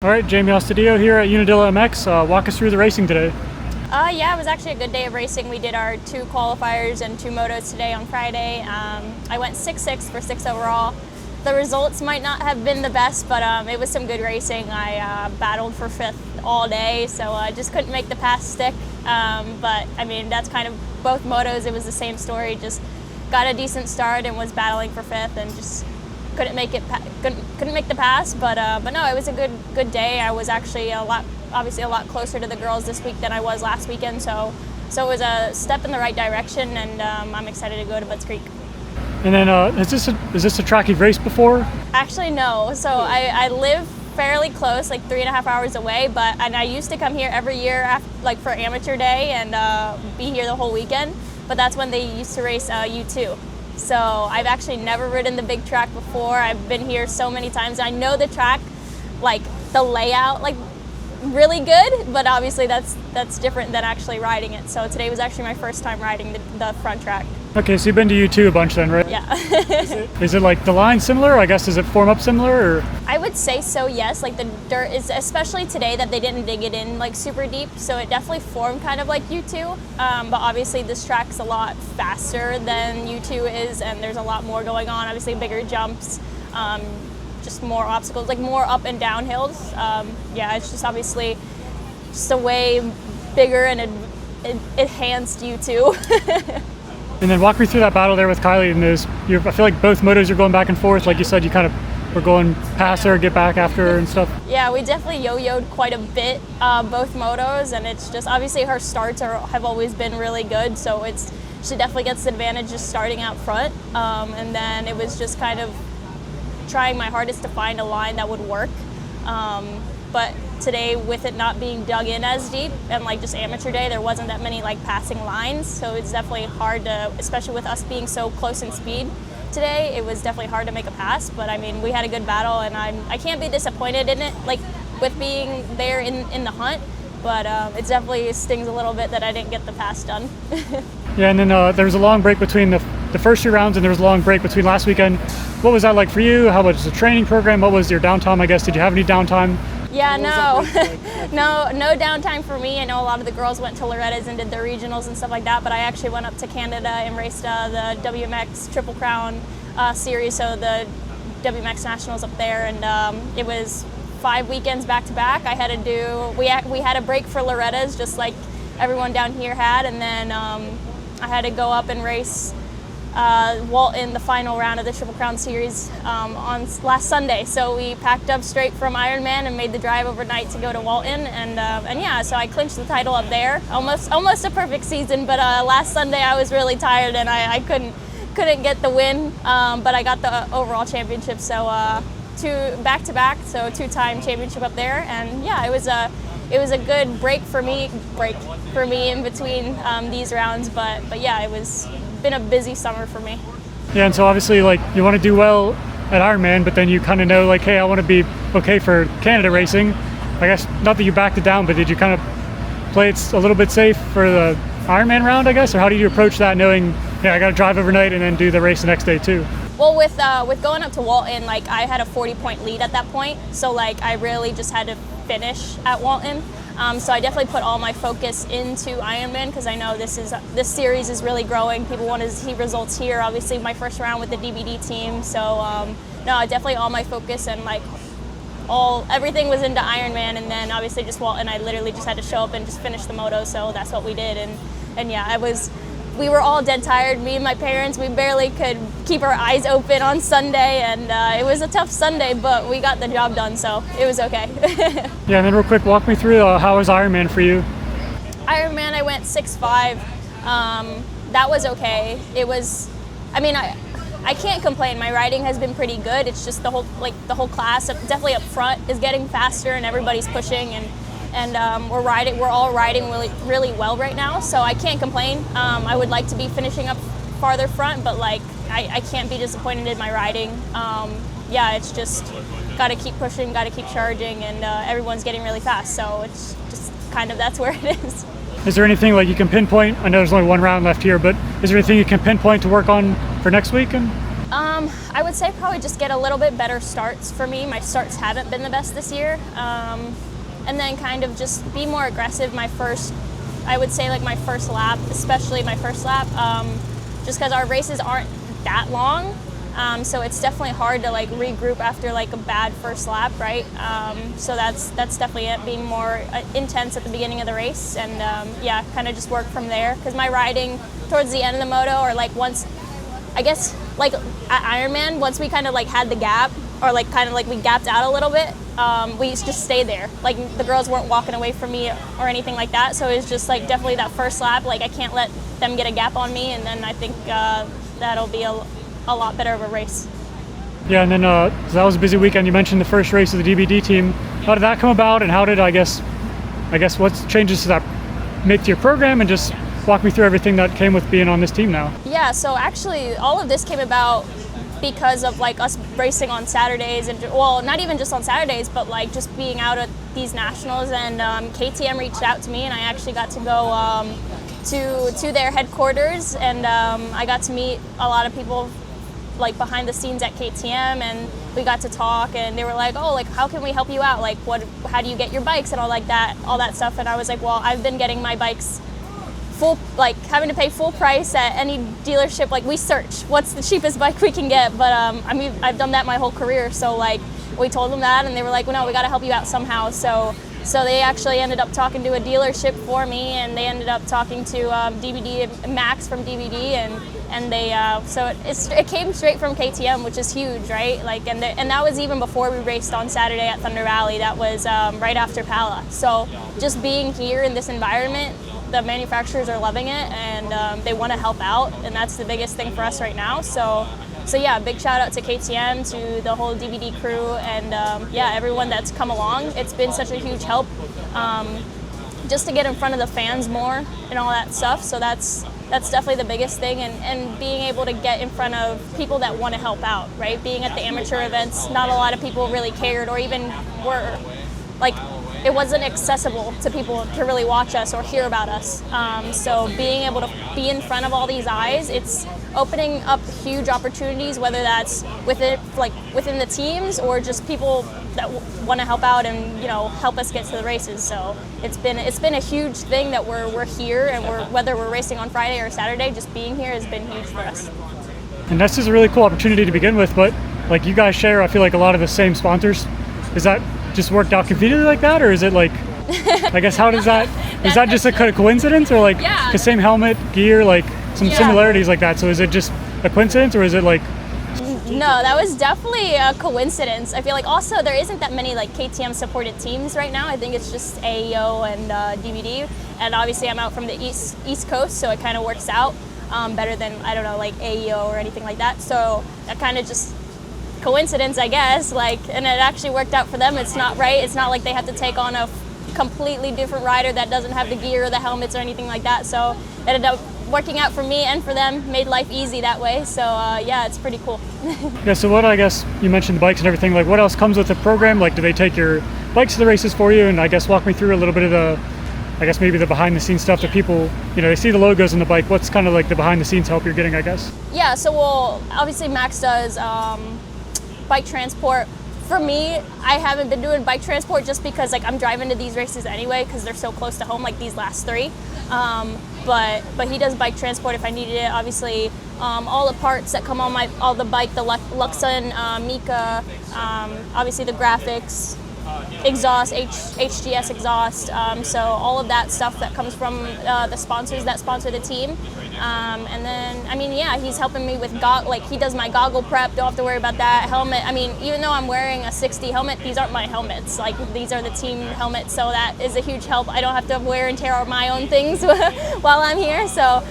All right, Jamie Astudillo here at Unadilla MX. Walk us through the racing today. Yeah, it was actually a good day of racing. We did our 2 qualifiers and 2 motos today on Friday. I went 6'6" for 6 overall. The results might not have been the best, but it was some good racing. I battled for 5th all day, so I just couldn't make the pass stick. But I mean, that's kind of both motos. It was the same story. Just got a decent start and was battling for 5th and just couldn't make the pass. But no, it was a good day. I was actually obviously a lot closer to the girls this week than I was last weekend. So it was a step in the right direction, and I'm excited to go to Butts Creek. And then, is this a track you've raced before? Actually, no. So I live fairly close, like 3.5 hours away, and I used to come here every year for amateur day and be here the whole weekend, but that's when they used to race U2. So I've actually never ridden the big track before. I've been here so many times. I know the track, like the layout, like really good, but obviously that's different than actually riding it. So today was actually my first time riding the front track. Okay, so you've been to U2 a bunch then, right? Yeah. Is it like the line similar? I guess, does it form up similar? Or? I would say so, yes. Like the dirt is, especially today that they didn't dig it in like super deep, so it definitely formed kind of like U2. But obviously this track's a lot faster than U2 is, and there's a lot more going on. Obviously bigger jumps, just more obstacles, like more up and down hills. Yeah, it's just obviously just a way bigger and enhanced U2. And then walk me through that battle there with Kylie. And I feel like both motos are going back and forth. Like you said, you kind of were going past her, get back after her and stuff. Yeah, we definitely yo-yoed quite a bit, both motos, and it's just obviously her starts have always been really good, so she definitely gets the advantage just starting out front. And then it was just kind of trying my hardest to find a line that would work. But today, with it not being dug in as deep and like just amateur day, there wasn't that many like passing lines, so it's definitely hard to, especially with us being so close in speed today, it was definitely hard to make a pass. But I mean, we had a good battle, and I can't be disappointed in it, like with being there in the hunt, but it definitely stings a little bit that I didn't get the pass done. Yeah, and then there was a long break between the first 2 rounds, and there was a long break between last weekend. What was that like for you? How was the training program? What was your downtime, I guess? Did you have any downtime? Yeah, no, no downtime for me. I know a lot of the girls went to Loretta's and did their regionals and stuff like that, but I actually went up to Canada and raced the WMX Triple Crown series, so the WMX Nationals up there, and it was 5 weekends back to back. I had to do, we had a break for Loretta's just like everyone down here had, and then I had to go up and race Walton, the final round of the Triple Crown series on last Sunday. So we packed up straight from Ironman and made the drive overnight to go to Walton, and yeah, so I clinched the title up there. Almost a perfect season, but last Sunday I was really tired and I couldn't get the win, but I got the overall championship. So 2 back-to-back, so 2-time championship up there, and yeah, it was a good break for me in between these rounds, but yeah, it was been a busy summer for me. Yeah, and so obviously, like, you want to do well at Ironman, but then you kind of know, like, hey, I want to be okay for Canada racing. I guess, not that you backed it down, but did you kind of play it a little bit safe for the Ironman round, I guess? Or how do you approach that, knowing, yeah, I got to drive overnight and then do the race the next day too? Well, with going up to Walton, like, I had a 40-point lead at that point, so like I really just had to finish at Walton. So I definitely put all my focus into Ironman because I know this series is really growing. People want to see results here. Obviously, my first round with the DVD team. So no, definitely all my focus and like everything was into Ironman, and then obviously just Walton. I literally just had to show up and just finish the moto. So that's what we did, and yeah, we were all dead tired. Me and my parents, we barely could keep our eyes open on Sunday, and it was a tough Sunday, but we got the job done, so it was okay. Yeah, and then real quick, walk me through how was Ironman for you? Ironman, I went 6'5". That was okay. It was, I mean, I can't complain. My riding has been pretty good. It's just the whole class, definitely up front, is getting faster, and everybody's pushing, and we're all riding really, really well right now, so I can't complain. I would like to be finishing up farther front, but like I can't be disappointed in my riding. Yeah, it's just got to keep pushing, got to keep charging, and everyone's getting really fast, so it's just kind of, that's where it is. Is there anything like you can pinpoint? I know there's only 1 round left here, but is there anything you can pinpoint to work on for next week? I would say probably just get a little bit better starts for me. My starts haven't been the best this year. And then kind of just be more aggressive I would say like my first lap, especially my first lap, just because our races aren't that long. So it's definitely hard to like regroup after like a bad first lap, right? So that's definitely it, being more intense at the beginning of the race, and yeah, kind of just work from there. Because my riding towards the end of the moto, or like once, I guess like at Ironman, once we kind of like had the gap, or like kind of like we gapped out a little bit, we just stayed there. Like the girls weren't walking away from me or anything like that. So it was just like definitely that first lap, like I can't let them get a gap on me, and then I think that'll be a lot better of a race. Yeah, and then so that was a busy weekend. You mentioned the first race of the DBD team. How did that come about, and how did I guess what changes does that make to your program, and just walk me through everything that came with being on this team now? Yeah, so actually all of this came about because of like us racing on Saturdays, and well, not even just on Saturdays, but like just being out at these nationals, and KTM reached out to me, and I actually got to go to their headquarters, and I got to meet a lot of people like behind the scenes at KTM, and we got to talk, and they were like, oh, like how can we help you out, like how do you get your bikes and all that stuff. And I was like, well, I've been getting my bikes full, like having to pay full price at any dealership. Like we search what's the cheapest bike we can get, but I mean, I've done that my whole career, so like we told them that, and they were like, well, no, we got to help you out somehow. So they actually ended up talking to a dealership for me, and they ended up talking to DVD Max from DVD, and they so it came straight from KTM, which is huge, right? Like, and that was even before we raced on Saturday at Thunder Valley. That was right after Pala. So just being here in this environment, the manufacturers are loving it, and they want to help out, and that's the biggest thing for us right now. So yeah, big shout out to KTM, to the whole DVD crew, and yeah, everyone that's come along. It's been such a huge help just to get in front of the fans more and all that stuff. So that's definitely the biggest thing, and being able to get in front of people that want to help out, right? Being at the amateur events, not a lot of people really cared, or even were like, it wasn't accessible to people to really watch us or hear about us. So being able to be in front of all these eyes, it's opening up huge opportunities, whether that's within the teams, or just people that want to help out and, you know, help us get to the races. So it's been a huge thing that we're here, and whether we're racing on Friday or Saturday, just being here has been huge for us. And this is a really cool opportunity to begin with, but like you guys share, I feel like a lot of the same sponsors. Is that just worked out conveniently like that, or is it like, I guess, how does that, is that just a coincidence, or like the same helmet, gear, like some similarities like that? So is it just a coincidence, or is it like? No, that was definitely a coincidence. I feel like also there isn't that many like KTM supported teams right now. I think it's just AEO and DVD, and obviously I'm out from the East Coast, so it kind of works out better than, I don't know, like AEO or anything like that. So that kind of just coincidence, I guess, like, and it actually worked out for them. It's not like they have to take on a completely different rider that doesn't have the gear or the helmets or anything like that. So it ended up working out for me and for them, made life easy that way. So yeah, it's pretty cool. Yeah, so what, I guess you mentioned the bikes and everything, like what else comes with the program? Like, do they take your bikes to the races for you? And I guess walk me through a little bit of the, I guess maybe the behind the scenes stuff that people, you know, they see the logos on the bike. What's kind of like the behind the scenes help you're getting, I guess? Yeah, so well, obviously Max does bike transport. For me, I haven't been doing bike transport just because like I'm driving to these races anyway because they're so close to home, like these last three. But he does bike transport if I needed it. Obviously, all the parts that come on the bike, the Luxon, Mika, obviously the graphics, exhaust, HGS exhaust. So all of that stuff that comes from the sponsors that sponsor the team. And then, I mean, yeah, he's helping me with he does my goggle prep, don't have to worry about that. Helmet, I mean, even though I'm wearing a 60 helmet, these aren't my helmets. Like, these are the team helmets, so that is a huge help. I don't have to wear and tear my own things while I'm here. So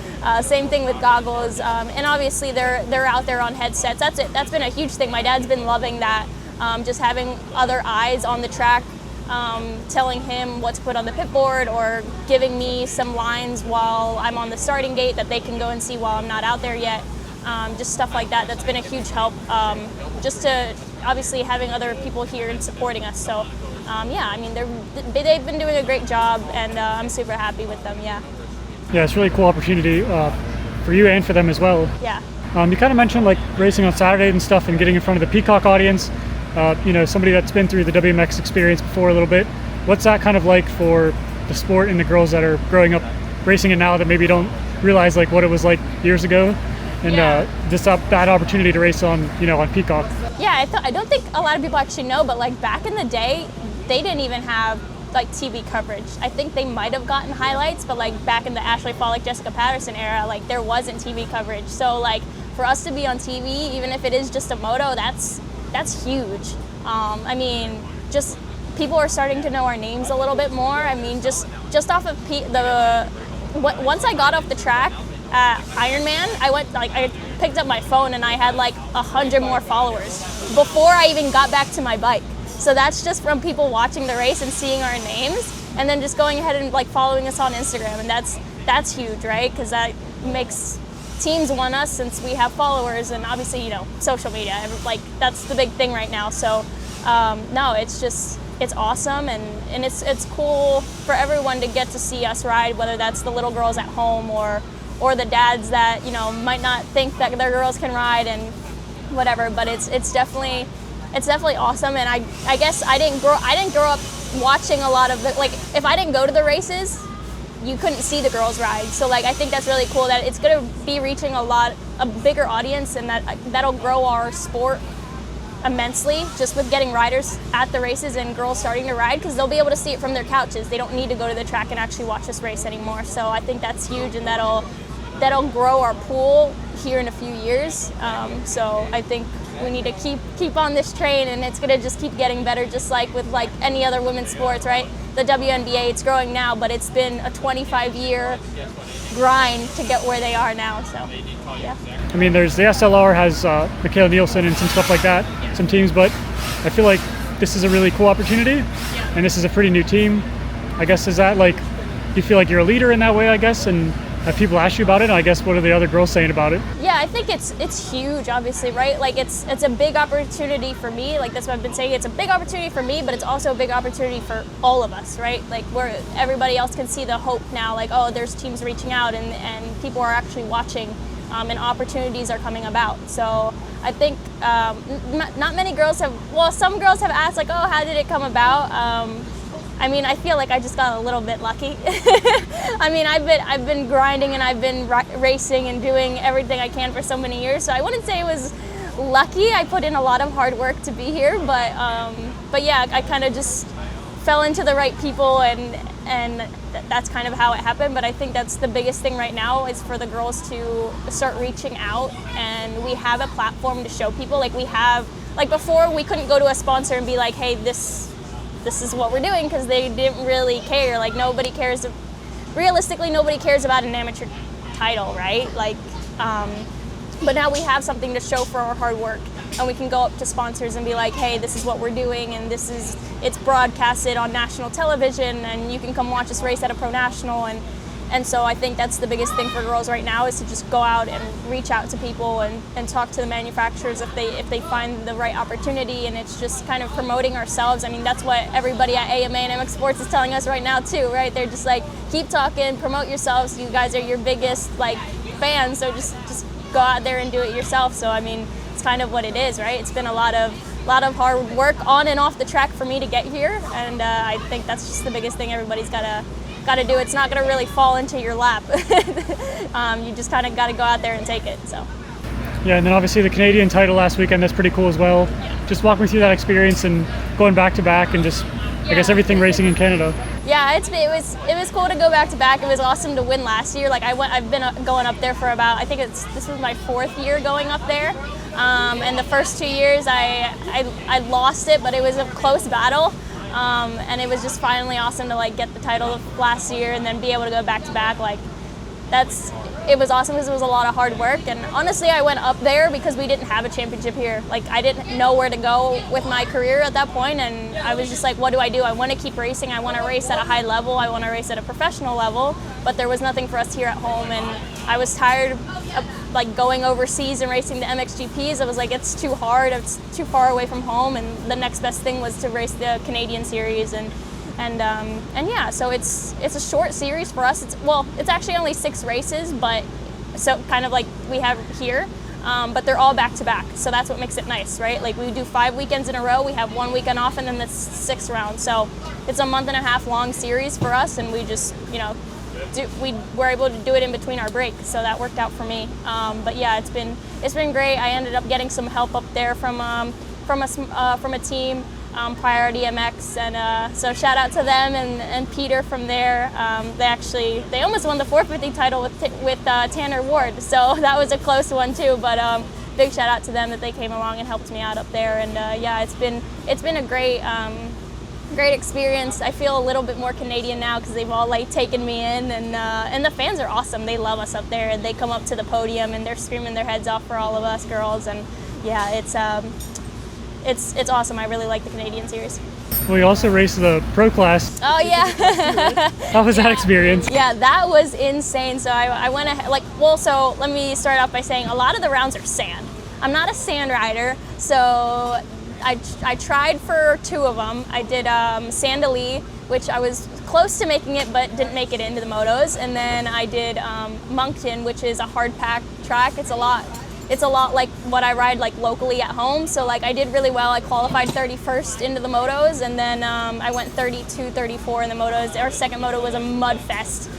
same thing with goggles. And obviously they're out there on headsets. That's it. That's been a huge thing. My dad's been loving that. Just having other eyes on the track, telling him what to put on the pit board, or giving me some lines while I'm on the starting gate that they can go and see while I'm not out there yet. Just stuff like that. That's been a huge help. Just to obviously having other people here and supporting us. So yeah, I mean, they've been doing a great job, and I'm super happy with them. Yeah. Yeah, it's a really cool opportunity for you and for them as well. Yeah. You kind of mentioned like racing on Saturday and stuff and getting in front of the Peacock audience. Somebody that's been through the WMX experience before a little bit. What's that kind of like for the sport and the girls that are growing up racing it now that maybe don't realize like what it was like years ago, and just that opportunity to race on on Peacock? Yeah, I don't think a lot of people actually know, but like back in the day, they didn't even have like TV coverage. I think they might have gotten highlights, but like back in the Ashley Follick, Jessica Patterson era, like there wasn't TV coverage. So like for us to be on TV, even if it is just a moto, that's huge. I mean, just people are starting to know our names a little bit more. I mean, just off of once I got off the track at Ironman, I picked up my phone and I had like 100 more followers before I even got back to my bike. So that's just from people watching the race and seeing our names, and then just going ahead and like following us on Instagram, and that's huge, right? Because that makes teams want us since we have followers, and obviously social media, like that's the big thing right now. So no, it's awesome, and it's cool for everyone to get to see us ride, whether that's the little girls at home or the dads that might not think that their girls can ride and whatever. But it's definitely awesome. And I guess I didn't grow up watching a lot of like if I didn't go to the races, you couldn't see the girls ride. So like I think that's really cool that it's going to be reaching a bigger audience, and that'll grow our sport immensely, just with getting riders at the races and girls starting to ride, because they'll be able to see it from their couches. They don't need to go to the track and actually watch this race anymore. So I think that's huge, and that'll grow our pool here in a few years. So I think we need to keep on this train, and it's going to just keep getting better, just like with like any other women's sports, right? The WNBA, it's growing now, but it's been a 25-year grind to get where they are now. So yeah. I mean, there's the SLR has Michaela Nielsen and some stuff like that, some teams, but I feel like this is a really cool opportunity, and this is a pretty new team. I guess, is that like, you feel like you're a leader in that way, I guess, and have people ask you about it? And I guess, what are the other girls saying about it? Yeah, I think it's huge, obviously, right? Like it's a big opportunity for me. Like that's what I've been saying. It's a big opportunity for me, but it's also a big opportunity for all of us, right? Like where everybody else can see the hope now, like, oh, there's teams reaching out and people are actually watching, and opportunities are coming about. So I think not many girls some girls have asked like, oh, how did it come about? I mean, I feel like I just got a little bit lucky. I mean, I've been grinding and I've been racing and doing everything I can for so many years. So I wouldn't say it was lucky. I put in a lot of hard work to be here, but yeah, I kind of just fell into the right people, and that's kind of how it happened. But I think that's the biggest thing right now is for the girls to start reaching out, and we have a platform to show people. Like before, we couldn't go to a sponsor and be like, hey, this is what we're doing, because they didn't really care. Like nobody cares. Realistically, nobody cares about an amateur title, right? Like, but now we have something to show for our hard work, and we can go up to sponsors and be like, hey, this is what we're doing, and it's broadcasted on national television, and you can come watch us race at a pro national. And so I think that's the biggest thing for girls right now, is to just go out and reach out to people and talk to the manufacturers if they find the right opportunity. And it's just kind of promoting ourselves. I mean, that's what everybody at AMA and MX Sports is telling us right now too, right? They're just like, keep talking, promote yourselves. You guys are your biggest like fans, so just go out there and do it yourself. So I mean, it's kind of what it is, right? It's been a lot of hard work on and off the track for me to get here, and I think that's just the biggest thing everybody's got to do. It's not going to really fall into your lap. You just kind of got to go out there and take it. So yeah, and then obviously the Canadian title last weekend, that's pretty cool as well. Yeah. Just walk me through that experience and going back to back, and just I guess everything racing in Canada. Yeah, it was cool to go back to back. It was awesome to win last year. Like I've been going up there for about, I think this was my 4th year going up there. And the first 2 years I lost it, but it was a close battle. And it was just finally awesome to like get the title last year and then be able to go back to back. Like it was awesome because it was a lot of hard work. And honestly, I went up there because we didn't have a championship here. Like I didn't know where to go with my career at that point, and I was just like, what do? I want to keep racing. I want to race at a high level. I want to race at a professional level. But there was nothing for us here at home, and I was tired of like going overseas and racing the MXGPs. I was like, it's too hard. It's too far away from home, and the next best thing was to race the Canadian series. And yeah, so it's a short series for us. It's actually only 6 races, but so kind of like we have here. but they're all back to back. So that's what makes it nice, right? Like we do 5 weekends in a row, we have 1 weekend off, and then the 6th round. So it's a month and a half long series for us, and we just, you know, we were able to do it in between our break, so that worked out for me. But yeah, it's been great. I ended up getting some help up there from a team, Priority MX, and so shout out to them and Peter from there. They almost won the 450 title with Tanner Ward, so that was a close one too. But big shout out to them that they came along and helped me out up there. And yeah, it's been a great experience. I feel a little bit more Canadian now because they've all like taken me in, and the fans are awesome. They love us up there, and they come up to the podium and they're screaming their heads off for all of us girls. And yeah, it's awesome. I really like the Canadian series. Well, you also raced the pro class. Oh yeah. How was that experience? Yeah, that was insane. So I went ahead, so let me start off by saying a lot of the rounds are sand. I'm not a sand rider, so I tried for 2 of them. I did Sandali, which I was close to making it but didn't make it into the motos, and then I did Moncton, which is a hard pack track. It's a lot like what I ride like locally at home. So like I did really well. I qualified 31st into the motos, and then I went 32, 34 in the motos. Our second moto was a mud fest.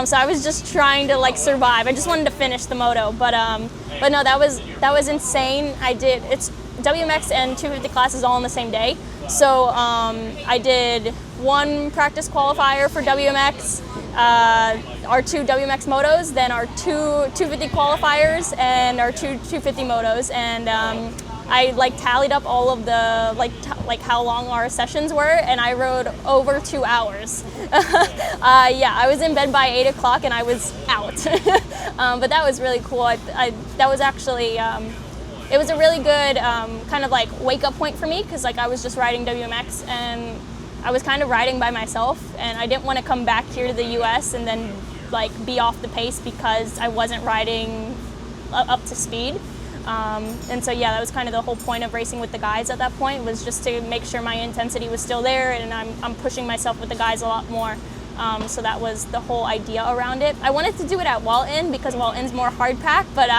So I was just trying to like survive. I just wanted to finish the moto, but no, that was insane. It's WMX and 250 classes all on the same day. So I did 1 practice qualifier for WMX, our 2 WMX motos, then our 2 250 qualifiers, and our 2 250 motos. And I like tallied up all of the like how long our sessions were, and I rode over 2 hours. Yeah, I was in bed by 8 o'clock and I was out. But that was really cool. That was actually it was a really good kind of like wake up point for me, because like I was just riding WMX and I was kind of riding by myself, and I didn't want to come back here to the US and then like be off the pace because I wasn't riding up to speed. And so yeah, that was kind of the whole point of racing with the guys at that point, was just to make sure my intensity was still there, and I'm pushing myself with the guys a lot more. So that was the whole idea around it. I wanted to do it at Walton because Walton's more hard pack, but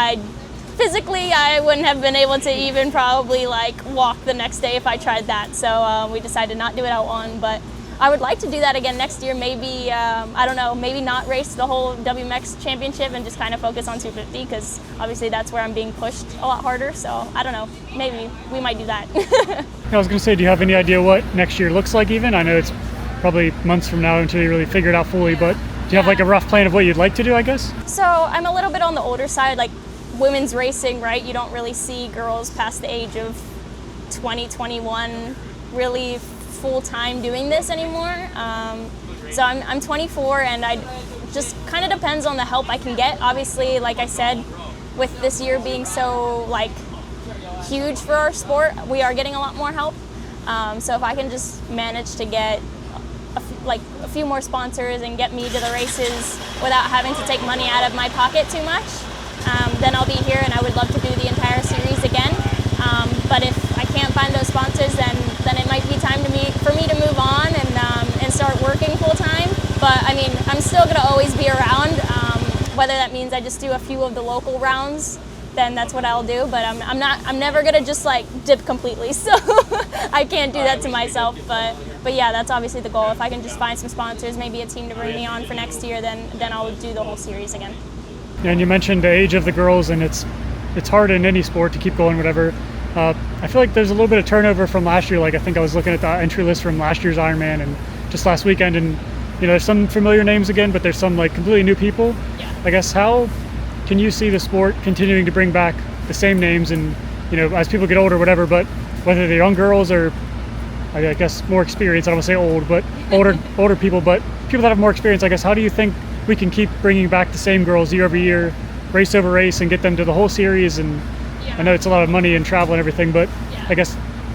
physically I wouldn't have been able to even probably like walk the next day if I tried that. So we decided not to do it at Walton, but I would like to do that again next year. Maybe, I don't know, maybe not race the whole WMX championship and just kind of focus on 250, because obviously that's where I'm being pushed a lot harder. So I don't know, maybe we might do that. I was going to say, do you have any idea what next year looks like even? I know it's probably months from now until you really figure it out fully, but do you have like a rough plan of what you'd like to do, I guess? So I'm a little bit on the older side, like women's racing, right? You don't really see girls past the age of 20, 21 really full-time doing this anymore. So I'm 24, and I just kind of depends on the help I can get. Obviously, like I said, with this year being so like huge for our sport, we are getting a lot more help. So if I can just manage to get a few more sponsors and get me to the races without having to take money out of my pocket too much, then I'll be here, and I would love to do the entire series again. But if I can't find those sponsors, then it might be time for me to move on and start working full time. But I mean, I'm still gonna always be around. Whether that means I just do a few of the local rounds, then that's what I'll do. But I'm never gonna just like dip completely. So I can't do that to myself. But yeah, that's obviously the goal. If I can just find some sponsors, maybe a team to bring me on for next year, then I'll do the whole series again. And you mentioned the age of the girls, and it's hard in any sport to keep going, whatever. I feel like there's a little bit of turnover from last year. Like I think I was looking at the entry list from last year's Ironman and just last weekend, and you know, there's some familiar names again, but there's some like completely new people. Yeah. I guess, how can you see the sport continuing to bring back the same names, and you know, as people get older, whatever, but whether they're young girls or I guess more experience, I don't want to say old, but older people, but people that have more experience, I guess, how do you think we can keep bringing back the same girls year over year, race over race, and get them to the whole series? And I know it's a lot of money and travel and everything, but I guess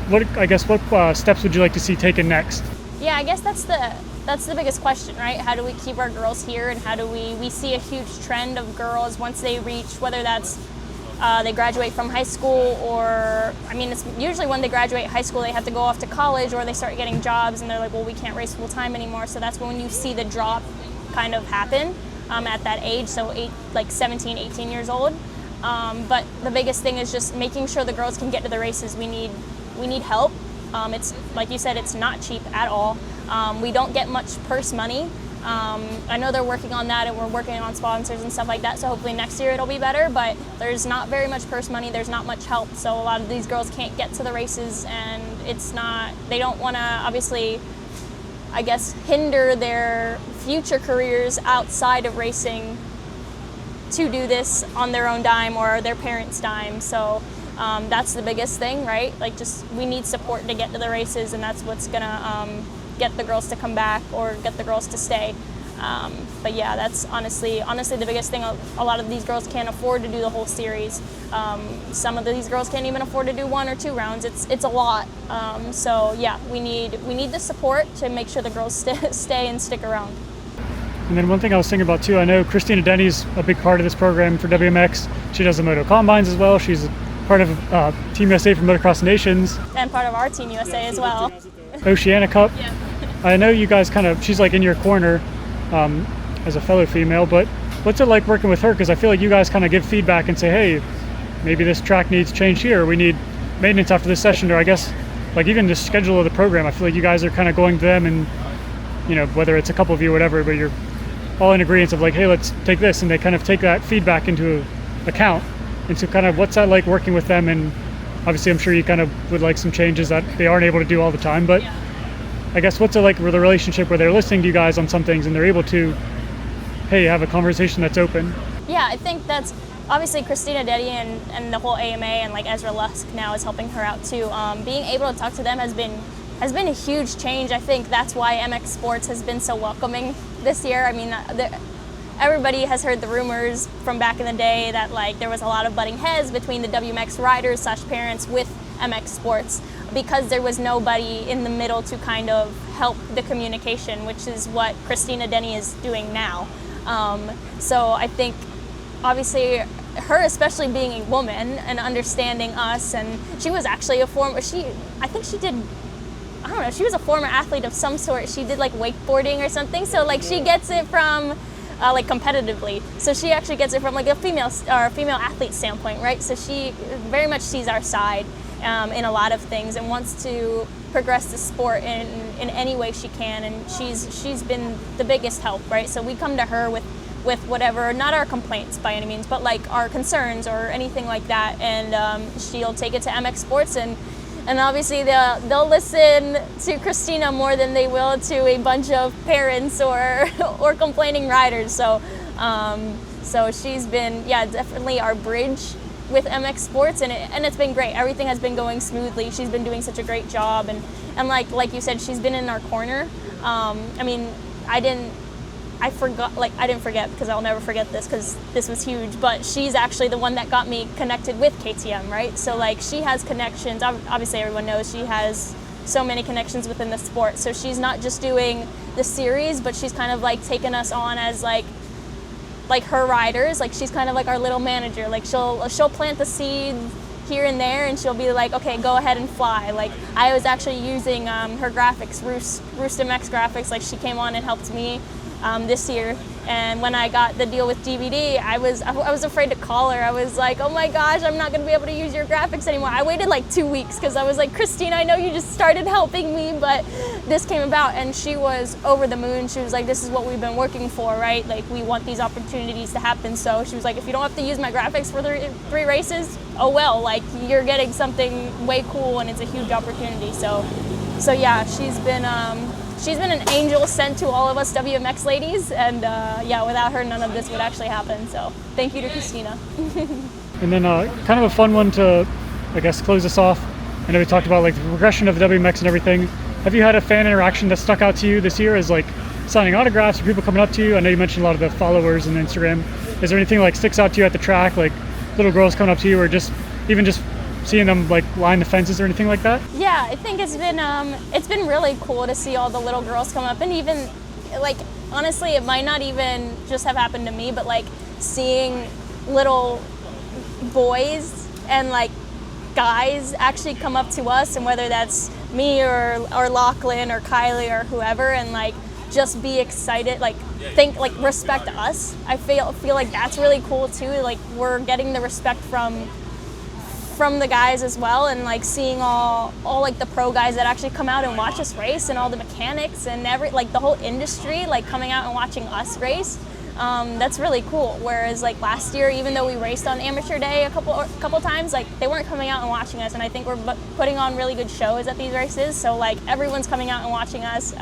what steps would you like to see taken next? Yeah, I guess that's the biggest question, right? How do we keep our girls here, and how do we see a huge trend of girls once they reach, whether that's they graduate from high school, or I mean, it's usually when they graduate high school they have to go off to college, or they start getting jobs and they're like, well, we can't race full time anymore. So that's when you see the drop kind of happen at that age, so 17, 18 years old. But the biggest thing is just making sure the girls can get to the races. We need help. It's like you said, it's not cheap at all. We don't get much purse money. I know they're working on that, and we're working on sponsors and stuff like that, so hopefully next year it'll be better, but there's not very much purse money, there's not much help, so a lot of these girls can't get to the races, and they don't want to, obviously, I guess, hinder their future careers outside of racing to do this on their own dime or their parents' dime. So that's the biggest thing, right? Like, just we need support to get to the races, and that's what's gonna get the girls to come back or get the girls to stay. But yeah, that's honestly the biggest thing. A lot of these girls can't afford to do the whole series. Some of these girls can't even afford to do 1 or 2 rounds. It's a lot. So yeah, we need the support to make sure the girls stay and stick around. And then one thing I was thinking about too, I know Christina Denny's a big part of this program for WMX. She does the Moto Combines as well. She's part of Team USA for Motocross Nations. And part of our Team USA as well. Oceania Cup. Yeah. I know you guys she's like in your corner as a fellow female, but what's it like working with her? Because I feel like you guys kind of give feedback and say, hey, maybe this track needs change here. We need maintenance after this session, or I guess like even the schedule of the program. I feel like you guys are kind of going to them and, you know, whether it's a couple of you or whatever, but you're all in agreement of like, hey, let's take this, and they kind of take that feedback into account. And so kind of what's that like working with them? And obviously I'm sure you kind of would like some changes that they aren't able to do all the time, but yeah. I guess what's it like with the relationship where they're listening to you guys on some things and they're able to, hey, have a conversation that's open? Yeah, I think that's obviously Christina Deddy and the whole AMA, and like Ezra Lusk now is helping her out too. Being able to talk to them has been a huge change. I think that's why MX Sports has been so welcoming this year. I mean, everybody has heard the rumors from back in the day that like there was a lot of butting heads between the WMX riders / parents with MX Sports, because there was nobody in the middle to kind of help the communication, which is what Christina Denny is doing now. So I think obviously her, especially being a woman and understanding us, and she was actually she was a former athlete of some sort. She did like wakeboarding or something, so like she gets it from like competitively. So she actually gets it from like a female athlete standpoint, right? So she very much sees our side in a lot of things and wants to progress the sport in any way she can, and she's been the biggest help, right? So we come to her with whatever, not our complaints by any means, but like our concerns or anything like that, and she'll take it to MX Sports, and obviously they'll listen to Christina more than they will to a bunch of parents or complaining riders. So she's been, yeah, definitely our bridge with MX Sports, and it's been great. Everything has been going smoothly. She's been doing such a great job, and like you said, she's been in our corner. I mean, I didn't forget, because I'll never forget this because this was huge, but she's actually the one that got me connected with KTM, right? So like she has connections. Obviously everyone knows she has so many connections within the sport. So she's not just doing the series, but she's kind of like taken us on as like her riders. Like she's kind of like our little manager. Like she'll plant the seed here and there, and she'll be like, okay, go ahead and fly. Like I was actually using her graphics, Roost MX graphics. Like she came on and helped me this year, and when I got the deal with DVD, I was afraid to call her. I was like, oh my gosh, I'm not going to be able to use your graphics anymore. I waited like 2 weeks because I was like, Christina, I know you just started helping me, but this came about, and she was over the moon. She was like, this is what we've been working for, right? Like we want these opportunities to happen. So she was like, if you don't have to use my graphics for the 3 races, oh well, like you're getting something way cool, and it's a huge opportunity. So yeah, she's been an angel sent to all of us WMX ladies, and yeah, without her, none of this would actually happen. So thank you to Christina. And then kind of a fun one to, I guess, close us off. I know we talked about like the progression of the WMX and everything. Have you had a fan interaction that stuck out to you this year as like signing autographs or people coming up to you? I know you mentioned a lot of the followers on Instagram. Is there anything like sticks out to you at the track, like little girls coming up to you, or just seeing them like line the fences or anything like that? Yeah, I think it's been really cool to see all the little girls come up, and even like honestly, it might not even just have happened to me, but like seeing little boys and like guys actually come up to us, and whether that's me or Lachlan or Kylie or whoever, and like just be excited, like respect us. I feel like that's really cool too. Like we're getting the respect from the guys as well, and like seeing all like the pro guys that actually come out and watch us race, and all the mechanics and the whole industry like coming out and watching us race. That's really cool. Whereas like last year, even though we raced on amateur day a couple times, like they weren't coming out and watching us, and I think we're putting on really good shows at these races, so like everyone's coming out and watching us.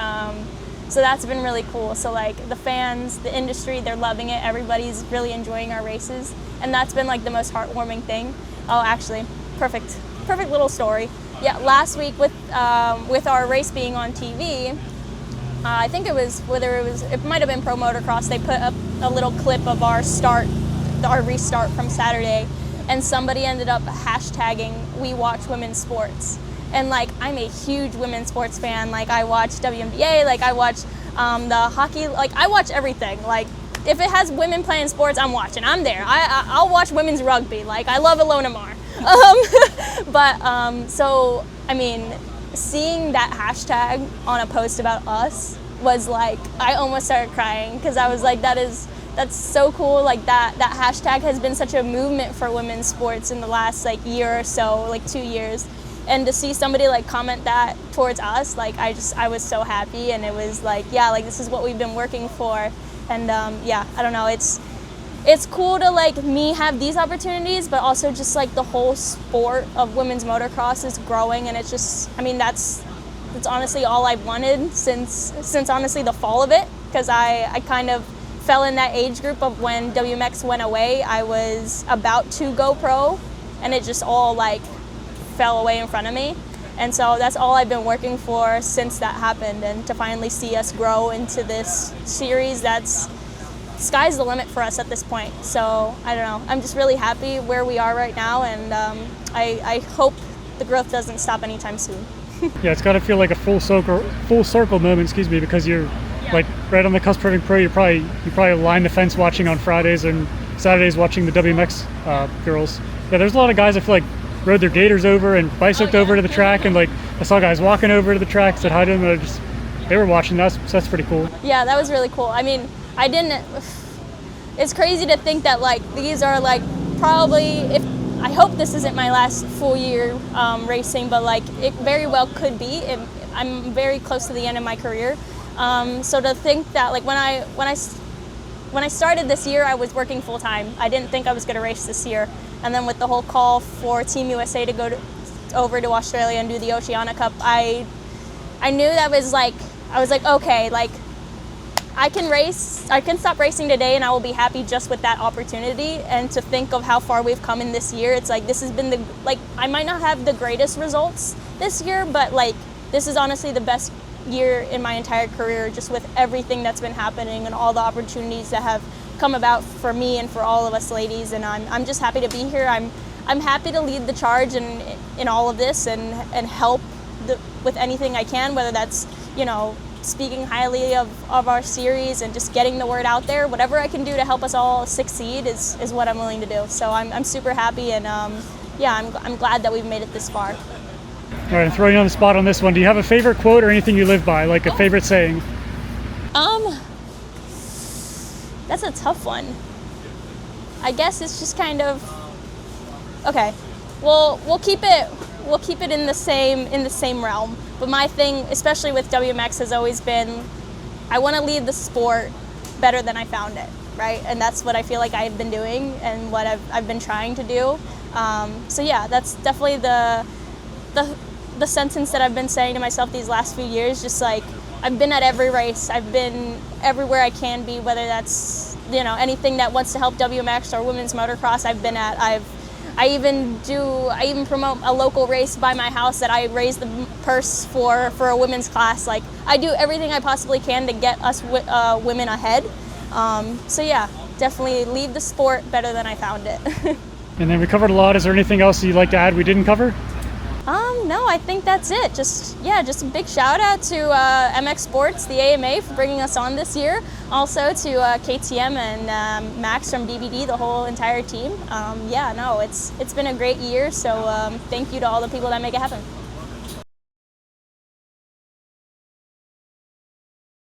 So that's been really cool. So like the fans, the industry, they're loving it. Everybody's really enjoying our races, and that's been like the most heartwarming thing. Oh, actually, perfect little story. Yeah, last week with our race being on TV, I think it might have been Pro Motocross. They put up a little clip of our restart from Saturday, and somebody ended up hashtagging "We Watch Women's Sports." And like, I'm a huge women's sports fan. Like, I watch WNBA. Like, I watch the hockey. Like, I watch everything. Like, if it has women playing sports, I'm watching. I'm there. I'll watch women's rugby. Like, I love Ilona Mar. So I mean, seeing that hashtag on a post about us was like, I almost started crying, because I was like, that's so cool. Like that hashtag has been such a movement for women's sports in the last like year or so, like 2 years. And to see somebody like comment that towards us, like I was so happy, and it was like, yeah, like this is what we've been working for. And yeah, I don't know, it's cool to like me have these opportunities, but also just like the whole sport of women's motocross is growing, and it's just, I mean, that's honestly all I've wanted since honestly the fall of it, because I kind of fell in that age group of when WMX went away. I was about to go pro, and it just all like fell away in front of me. And so that's all I've been working for since that happened, and to finally see us grow into this series, sky's the limit for us at this point. So I don't know, I'm just really happy where we are right now, and I hope the growth doesn't stop anytime soon. Yeah, it's got to feel like a full circle moment, because you're like right on the cusp of turning pro. You probably line the fence watching on Fridays, and Saturdays watching the WMX girls. Yeah, there's a lot of guys I feel like rode their gators over and bicycled over to the track, and like I saw guys walking over to the track, said hi to them, they were watching. That's pretty cool. Yeah, that was really cool. I mean, it's crazy to think that like these are like probably, I hope this isn't my last full year racing, but like it very well could be. I'm very close to the end of my career. So to think that like when I started this year, I was working full time. I didn't think I was going to race this year. And then with the whole call for Team USA to go over to Australia and do the Oceania Cup, I knew that was like, I was like, okay, like I can stop racing today and I will be happy just with that opportunity. And to think of how far we've come in this year, it's like, this has been I might not have the greatest results this year, but like, this is honestly the best year in my entire career, just with everything that's been happening and all the opportunities that have come about for me and for all of us ladies. And I'm just happy to be here. I'm happy to lead the charge in all of this and help with anything I can, whether that's, you know, speaking highly of our series and just getting the word out there. Whatever I can do to help us all succeed is what I'm willing to do. So I'm super happy, and yeah, I'm glad that we've made it this far. All right, I'm throwing you on the spot on this one. Do you have a favorite quote or anything you live by, like a favorite saying? That's a tough one. I guess it's just kind of, okay. Well, we'll keep it in the same realm. But my thing, especially with WMX, has always been, I want to lead the sport better than I found it, right? And that's what I feel like I've been doing and what I've been trying to do. So yeah, that's definitely the sentence that I've been saying to myself these last few years. Just like, I've been at every race, I've been everywhere I can be, whether that's, you know, anything that wants to help WMX or women's motocross, I've been at. I even promote a local race by my house that I raise the purse for a women's class. Like, I do everything I possibly can to get us women ahead. So yeah, definitely lead the sport better than I found it. And then we covered a lot. Is there anything else you'd like to add we didn't cover? No, I think that's it. Just a big shout out to MX Sports, the AMA, for bringing us on this year. Also to KTM and Max from DVD, the whole entire team. It's been a great year. So thank you to all the people that make it happen.